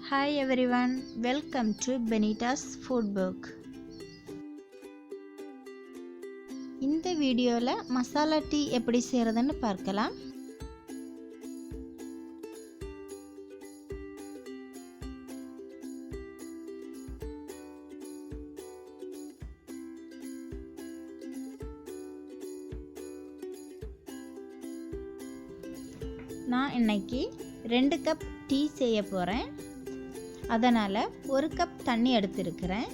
Hi everyone, welcome to benittasfoodbook. இந்த வீடியோல masala tea எப்படி செய்யறதுன்னு பார்க்கலாம். நான் இன்னைக்கு 2 கப் டீ செய்ய போறேன். அதனால 1 கப் தண்ணி எடுத்துக்கிறேன்.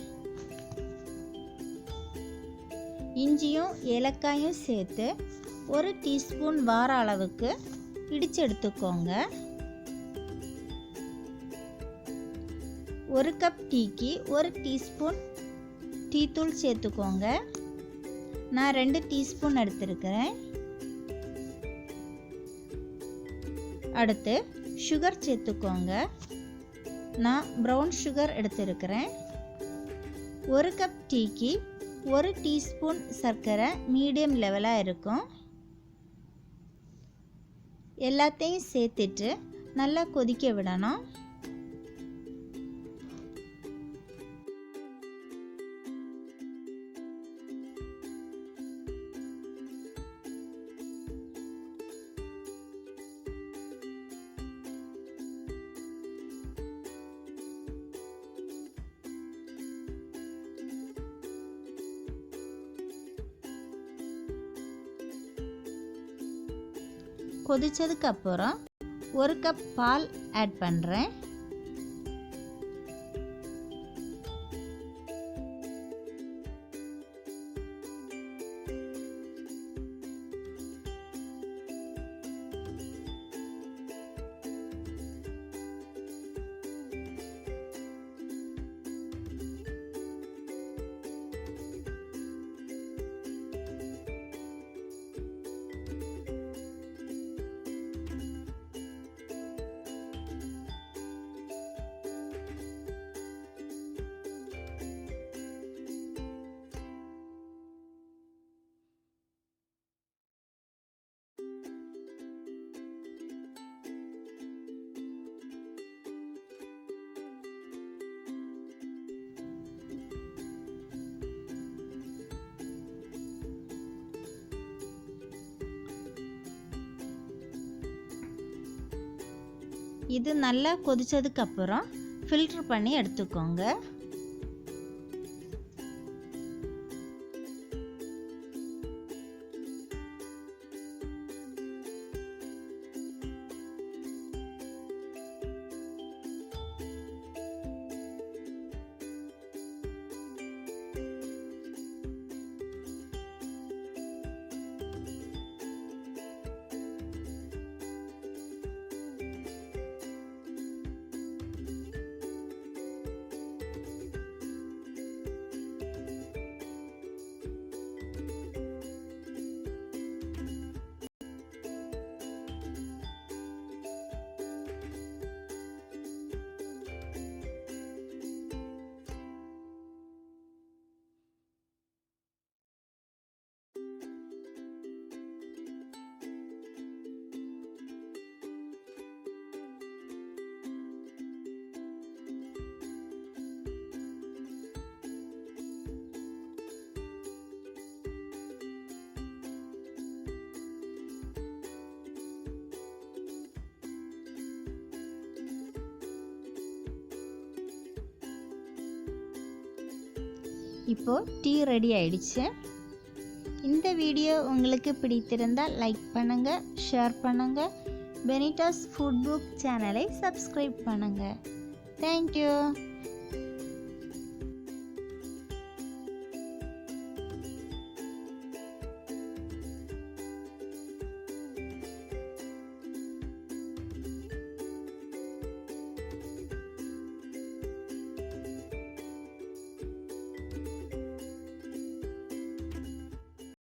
இஞ்சியும் ஏலக்காயும் சேர்த்து 1 டீஸ்பூன் வார அளவுக்கு இடிச்சு எடுத்துக்கோங்க. 1 கப் டீக்கு 1 டீஸ்பூன் டீ தூள் சேர்த்துக்கோங்க. நான் 2 டீஸ்பூன் எடுத்துக்கிறேன். அடுத்து சுகர் சேர்த்துக்கோங்க. நான் ப்ரௌன் சுகர் எடுத்துக்கிறேன். 1 கப் டீக்கு 1 டீஸ்பூன் சர்க்கரை மீடியம் லெவலாக இருக்கும். எல்லாத்தையும் சேர்த்துட்டு நல்லா கொதிக்க விடணும். கொதிச்சதுக்கு அப்புறம் 1 கப் பால் ஆட் பண்ணுறேன். இது நல்லா கொதிச்சதுக்கு அப்புறம் ஃபில்டர் பண்ணி எடுத்துக்கோங்க. இப்போ டீ ரெடி ஆயிடுச்சு. இந்த வீடியோ உங்களுக்கு பிடித்திருந்தால் லைக் பண்ணுங்க, ஷேர் பண்ணுங்க, பெனிட்டாஸ் ஃபுட் புக் சேனலை சப்ஸ்கிரைப் பண்ணுங்க. தேங்க்யூ.